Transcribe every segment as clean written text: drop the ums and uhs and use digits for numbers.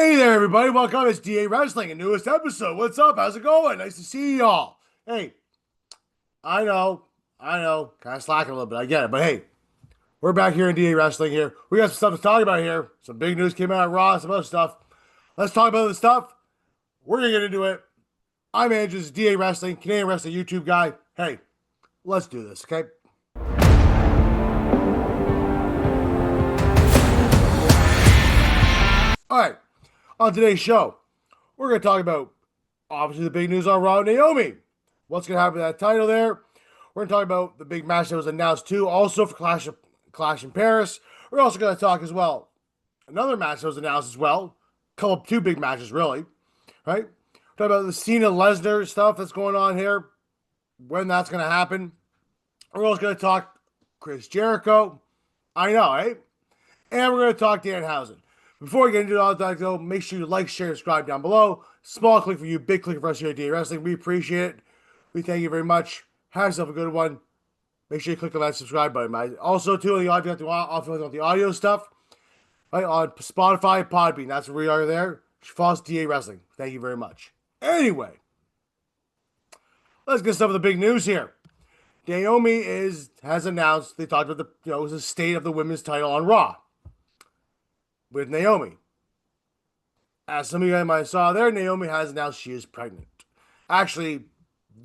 Hey there, everybody. Welcome. It's DA Wrestling, a newest episode. What's up? How's it going? Nice to see y'all. Hey, I know, kind of slacking a little bit. I get it. But hey, we're back here in DA Wrestling here. We got some stuff to talk about here. Some big news came out at Raw, some other stuff. Let's talk about the stuff. We're going to get into it. I'm Andrews, DA Wrestling, Canadian Wrestling YouTube guy. Hey, let's do this, okay? All right. On today's show, we're going to talk about, obviously, the big news on Raw, Naomi. What's going to happen to that title there? We're going to talk about the big match that was announced, too, also for Clash in Paris. We're also going to talk as well, another match that was announced as well. Two big matches, really, right? Talk about the Cena Lesnar stuff that's going on here, when that's going to happen. We're also going to talk Chris Jericho. I know, eh? And we're going to talk Danhausen. Before we get into all that, though, make sure you like, share, and subscribe down below. Small click for you, big click for us here at DA Wrestling. We appreciate it. We thank you very much. Have yourself a good one. Make sure you click on that subscribe button. Also, too, on the audio stuff, right, on Spotify, Podbean. That's where we are there. Follow us, DA Wrestling. Thank you very much. Anyway, let's get some of the big news here. Naomi has announced, they talked about the state of the women's title on Raw with Naomi. As some of you guys might have saw there, Naomi has announced she is pregnant. Actually,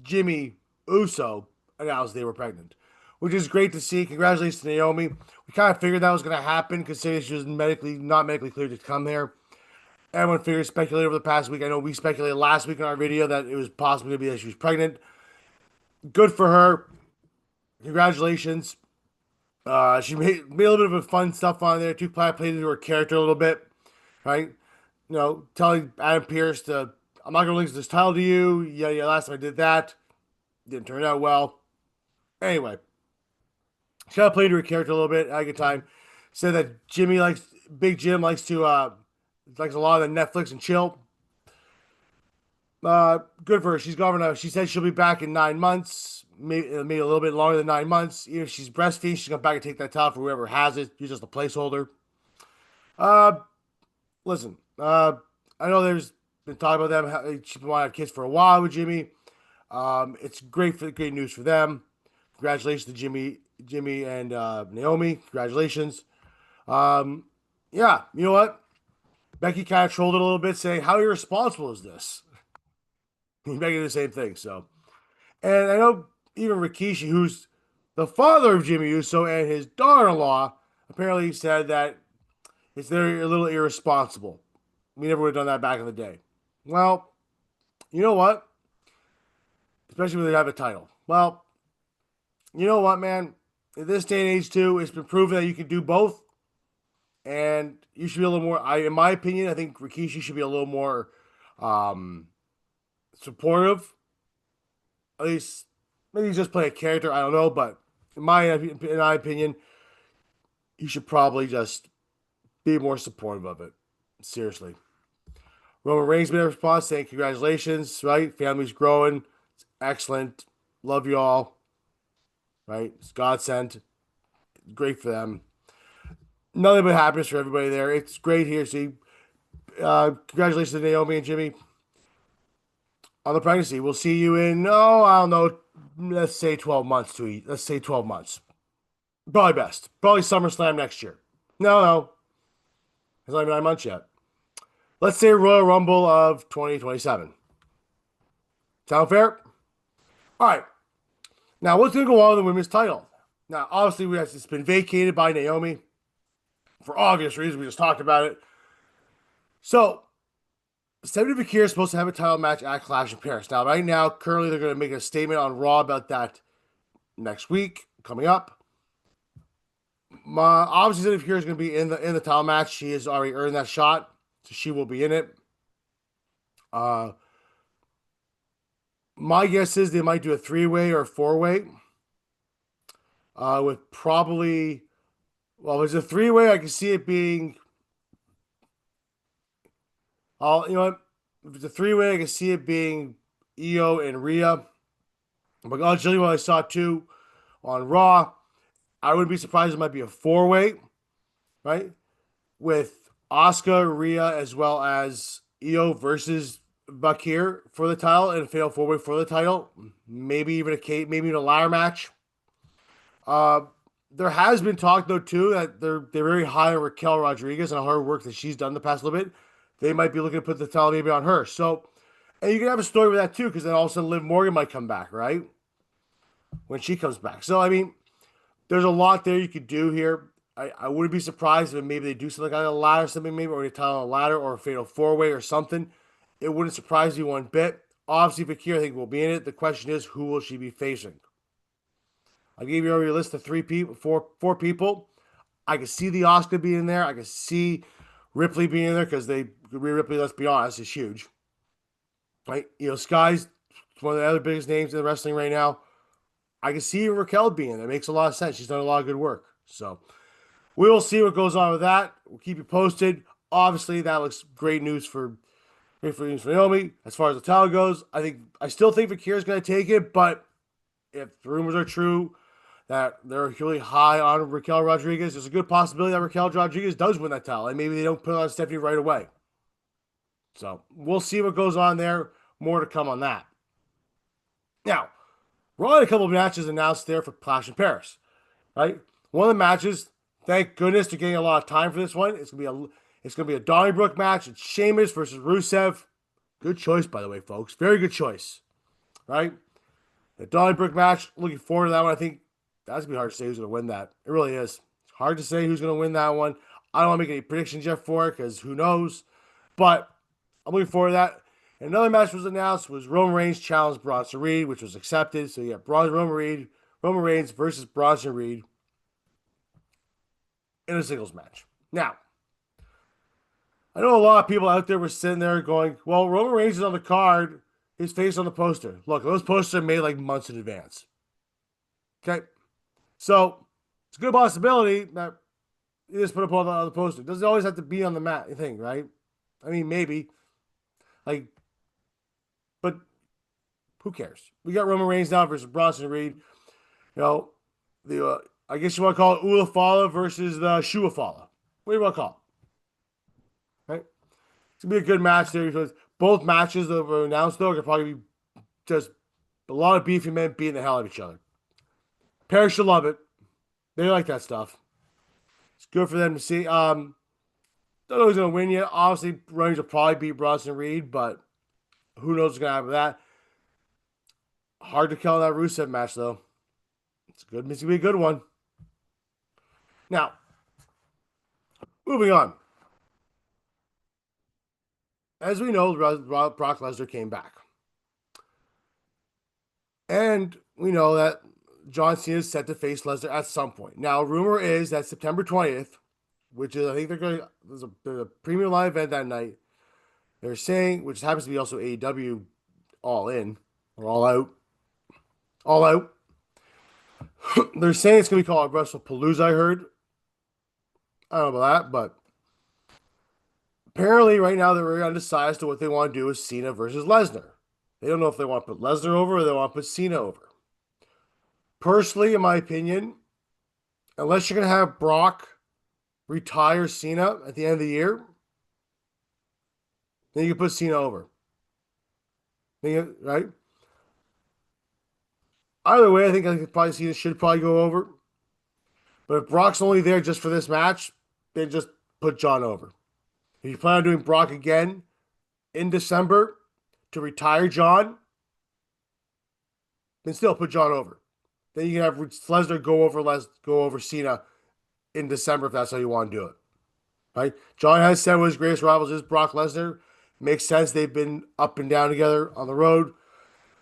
Jimmy Uso announced they were pregnant, which is great to see. Congratulations to Naomi. We kind of figured that was going to happen, considering she was not medically cleared to come here. Everyone speculated over the past week. I know we speculated last week in our video that it was possibly going to be that she was pregnant. Good for her. Congratulations. She made a little bit of a fun stuff on there too. Played into her character a little bit, right? You know, telling Adam Pearce I'm not going to link this title to you. Yeah, last time I did that, didn't turn out well. Anyway, she kind of played into her character a little bit. Had a good time. Said that Big Jim likes a lot of the Netflix and chill. Good for her. She said she'll be back in 9 months. Maybe a little bit longer than 9 months. Even if she's breastfeeding, she's going to back and take that title for whoever has it. You're just a placeholder. Listen, I know there's been talk about them. She's been wanting to have kids for a while with Jimmy. It's great news for them. Congratulations to Jimmy and Naomi. Congratulations. Yeah, you know what? Becky kind of trolled it a little bit, saying, "How irresponsible is this?" Becky did the same thing. So, and I know even Rikishi, who's the father of Jimmy Uso and his daughter-in-law, apparently said that they're a little irresponsible. We never would have done that back in the day. Well, you know what? Especially when they have a title. Well, you know what, man? In this day and age, too, it's been proven that you can do both. And you should be a little more, in my opinion, I think Rikishi should be a little more supportive. At least, maybe he's just playing a character. I don't know. But in my opinion, he should probably just be more supportive of it. Seriously. Roman Reigns made a response saying, "Congratulations, right? Family's growing. It's excellent. Love you all. Right? It's God sent. Great for them. Nothing but happiness for everybody there. It's great here. See, congratulations to Naomi and Jimmy on the pregnancy. We'll see you in, I don't know, let's say 12 months to eat. Let's say 12 months. Probably best. Probably SummerSlam next year. No. It's not even 9 months yet. Let's say Royal Rumble of 2027. Sound fair? All right. Now, what's going to go on with the women's title? Now, obviously, it's been vacated by Naomi. For obvious reasons, we just talked about it. So, Stephanie McKeer is supposed to have a title match at Clash in Paris. Now, right now, currently, they're going to make a statement on Raw about that next week, coming up. Obviously, Stephanie McKeer is going to be in the title match. She has already earned that shot, so she will be in it. My guess is they might do a 3-way or a 4-way. With probably... Well, if it's a 3-way, I can see it being. You know what? If it's a 3-way, I can see it being Io and Rhea. But I'll tell you what I saw too on Raw. I wouldn't be surprised it might be a 4-way, right? With Asuka, Rhea, as well as Io versus Bakir for the title and a fatal four way for the title. Maybe even maybe even a ladder match. Uh, there has been talk though too that they're very high on Raquel Rodriguez and her work that she's done the past little bit. They might be looking to put the title maybe on her. So, and you can have a story with that too, because then all of a sudden Liv Morgan might come back, right? When she comes back. So I mean, there's a lot there you could do here. I wouldn't be surprised if maybe they do something like a ladder, something maybe, or a title on a ladder or a fatal four way or something. It wouldn't surprise me one bit. Obviously, Fakir, I think, will be in it. The question is, who will she be facing? I gave you already a list of four people. I could see the Oscar being in there. I could see Ripley being in there because Rhea Ripley, let's be honest, is huge. Right? Sky's one of the other biggest names in the wrestling right now. I can see Raquel being there. It makes a lot of sense. She's done a lot of good work. So we will see what goes on with that. We'll keep you posted. Obviously, that looks great for Naomi. As far as the title goes, I still think Vakir's going to take it, but if the rumors are true that they're really high on Raquel Rodriguez, there's a good possibility that Raquel Rodriguez does win that title, and maybe they don't put it on Stephanie right away. So we'll see what goes on there. More to come on that. Now, Raw had a couple of matches announced there for Clash in Paris, right? One of the matches, thank goodness they're getting a lot of time for this one. It's gonna be a Donnybrook match. It's Sheamus versus Rusev. Good choice, by the way, folks. Very good choice, right? The Donnybrook match. Looking forward to that one. I think that's gonna be hard to say who's gonna win that. It really is. It's hard to say who's gonna win that one. I don't want to make any predictions yet for it because who knows. But I'm looking forward to that. Another match was announced was Roman Reigns challenged Bronson Reed, which was accepted. So you have Roman Reigns versus Bronson Reed in a singles match. Now, I know a lot of people out there were sitting there going, well, Roman Reigns is on the card, his face on the poster. Look, those posters are made like months in advance. Okay? So, it's a good possibility that you just put up on the poster. It doesn't always have to be on the mat thing, right? I mean, maybe. Like, but who cares? We got Roman Reigns now versus Bronson Reed. You know, I guess you want to call it Ulafala versus the Shuafala. What do you want to call it? Right? It's gonna be a good match there because both matches that were announced though could probably be just a lot of beefy men beating the hell out of each other. Paris should love it. They like that stuff. It's good for them to see. Don't know who's gonna win yet. Obviously, Reigns will probably beat Bronson Reed, but who knows what's gonna happen with that. Hard to call that Rusev match though. It's good. It's gonna be a good one. Now, moving on. As we know, Brock Lesnar came back. And we know that John Cena is set to face Lesnar at some point. Now, rumor is that September 20th, which is, I think there's a premium live event that night. They're saying, which happens to be also AEW All In, or All Out. All Out. They're saying it's going to be called WrestlePalooza, I heard. I don't know about that, but apparently right now they're very undecided as to what they want to do with Cena versus Lesnar. They don't know if they want to put Lesnar over or they want to put Cena over. Personally, in my opinion, unless you're going to have Brock retire Cena at the end of the year, then you can put Cena over. Right? Either way, I think probably Cena should probably go over. But if Brock's only there just for this match, then just put John over. If you plan on doing Brock again in December to retire John, then still put John over. Then you can have Lesnar go over Cena in December if that's how you want to do it. Right? John has said one of his greatest rivals is Brock Lesnar. Makes sense. They've been up and down together on the road.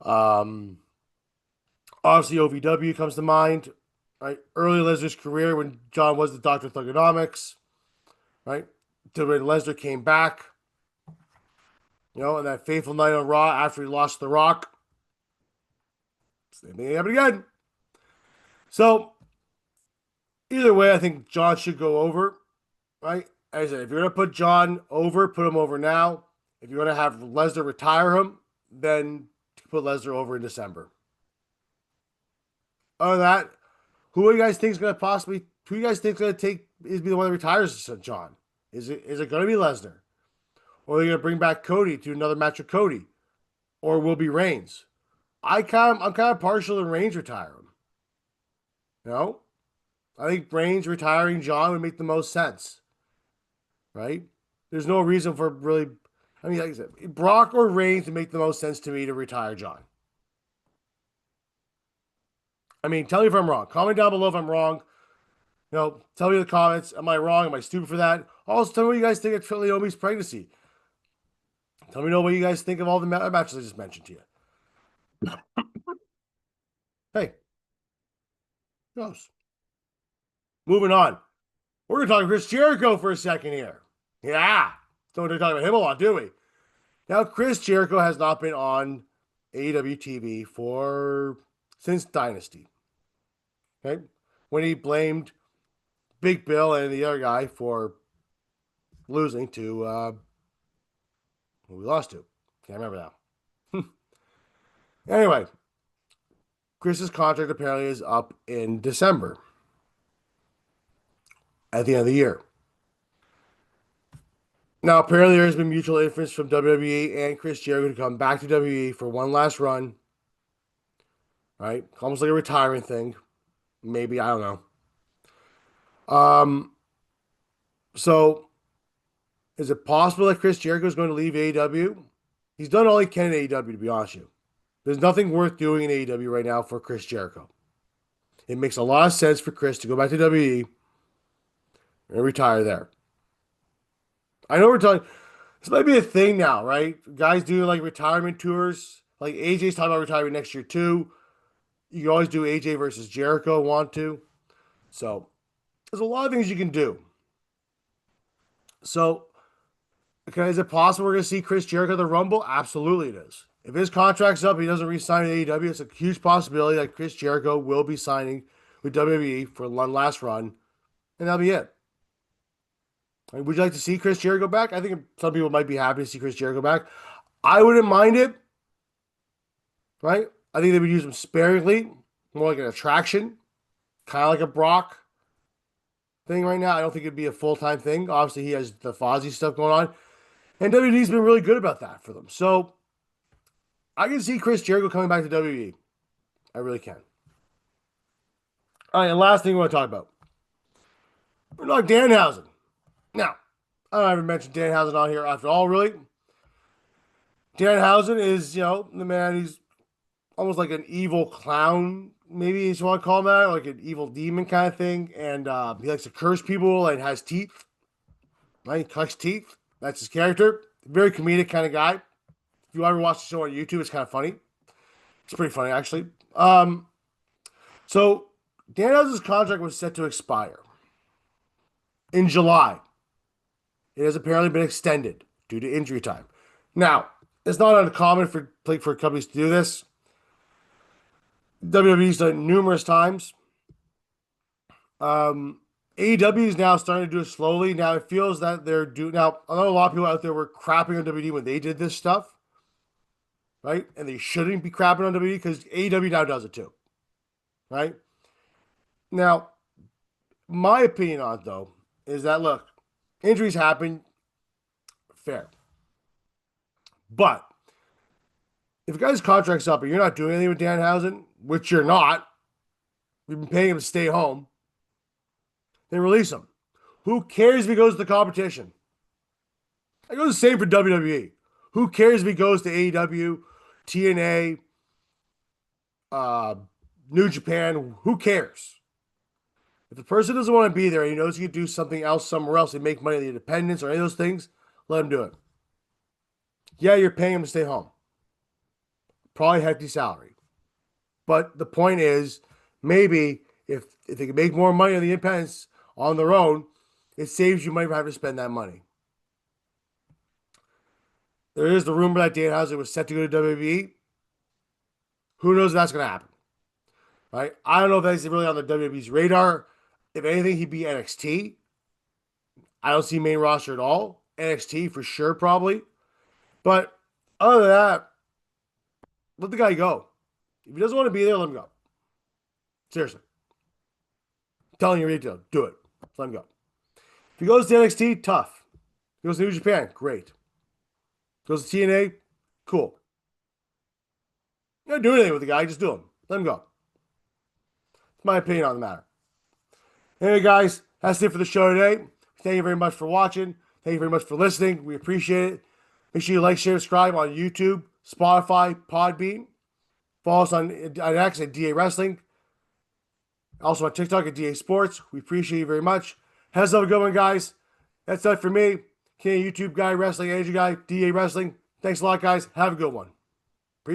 Obviously, OVW comes to mind. Right? Early Lesnar's career when John was the Doctor of Thugonomics. Right? To when Lesnar came back. And that fateful night on Raw after he lost The Rock. Same thing happened again. So, either way, I think John should go over. Right? As I said, if you're going to put John over, put him over now. If you're going to have Lesnar retire him, then put Lesnar over in December. Other than that, who do you guys think is going to be the one that retires John? Is it going to be Lesnar? Or are they going to bring back Cody to another match with Cody? Or will it be Reigns? I'm kind of partial to Reigns retiring. You know, I think Reigns retiring John would make the most sense, right? There's no reason for really. I mean, like I said, Brock or Reigns would make the most sense to me to retire John. I mean, tell me if I'm wrong. Comment down below if I'm wrong. Tell me in the comments. Am I wrong? Am I stupid for that? Also, tell me what you guys think of Naomi's pregnancy. Tell me what you guys think of all the matches I just mentioned to you. Hey, who knows? Moving on. We're going to talk Chris Jericho for a second here. Yeah. Don't talk about him a lot, do we? Now, Chris Jericho has not been on AEW TV since Dynasty. Okay? When he blamed Big Bill and the other guy for losing to who we lost to. Can't remember now. Anyway, Chris's contract apparently is up in December at the end of the year. Now, apparently, there has been mutual interest from WWE and Chris Jericho to come back to WWE for one last run. Right? Almost like a retirement thing. Maybe, I don't know. So is it possible that Chris Jericho is going to leave AEW? He's done all he can in AEW, to be honest with you. There's nothing worth doing in AEW right now for Chris Jericho. It makes a lot of sense for Chris to go back to WWE and retire there. I know we're talking, this might be a thing now, right? Guys doing like retirement tours. Like AJ's talking about retirement next year too. You can always do AJ versus Jericho, want to. So there's a lot of things you can do. So, okay, is it possible we're going to see Chris Jericho at the Rumble? Absolutely, it is. If his contract's up, he doesn't re-sign with AEW. It's a huge possibility that Chris Jericho will be signing with WWE for one last run, and that'll be it. Would you like to see Chris Jericho back? I think some people might be happy to see Chris Jericho back. I wouldn't mind it, right? I think they would use him sparingly, more like an attraction, kind of like a Brock thing right now. I don't think it'd be a full-time thing. Obviously, he has the Fozzy stuff going on, and WWE's been really good about that for them. So I can see Chris Jericho coming back to WWE. I really can. All right, and last thing we want to talk about. We're not Danhausen. Now, I don't ever mention Danhausen on here after all, really. Danhausen is, the man, he's almost like an evil clown, maybe you want to call him that, like an evil demon kind of thing. And he likes to curse people and has teeth. Right? He collects teeth. That's his character. Very comedic kind of guy. If you ever watch the show on YouTube, it's kind of funny. It's pretty funny, actually. So Danhausen's contract was set to expire in July. It has apparently been extended due to injury time. Now, it's not uncommon for companies to do this. WWE's done it numerous times. AEW is now starting to do it slowly. Now it feels that they're doing. Now I know a lot of people out there were crapping on WWE when they did this stuff, right? And they shouldn't be crapping on WWE because AEW now does it too, right? Now, my opinion on it though is that look, injuries happen, fair, but if a guy's contract's up and you're not doing anything with Danhausen, which you're not, you've been paying him to stay home, then release him. Who cares if he goes to the competition? It goes the same for WWE. Who cares if he goes to AEW, TNA, New Japan? Who cares? If the person doesn't want to be there and he knows he can do something else somewhere else and make money in the independents or any of those things, let him do it. Yeah, you're paying him to stay home. Probably hefty salary. But the point is, maybe if they can make more money on the independents on their own, it saves you money for having to spend that money. There is the rumor that Danhausen was set to go to WWE. Who knows if that's going to happen? Right? I don't know if that's really on the WWE's radar. If anything, he'd be NXT. I don't see main roster at all. NXT for sure, probably. But other than that, let the guy go. If he doesn't want to be there, let him go. Seriously. I'm telling you, retail, do it. Let him go. If he goes to NXT, tough. Goes to New Japan, great. Goes to TNA, cool. You don't do anything with the guy, just do him. Let him go. It's my opinion on the matter. Anyway, guys, that's it for the show today. Thank you very much for watching. Thank you very much for listening. We appreciate it. Make sure you like, share, subscribe on YouTube, Spotify, Podbean. Follow us on X at DA Wrestling. Also on TikTok at DA Sports. We appreciate you very much. Have a good one, guys. That's it for me. Canadian YouTube guy, wrestling agent guy, DA Wrestling. Thanks a lot, guys. Have a good one.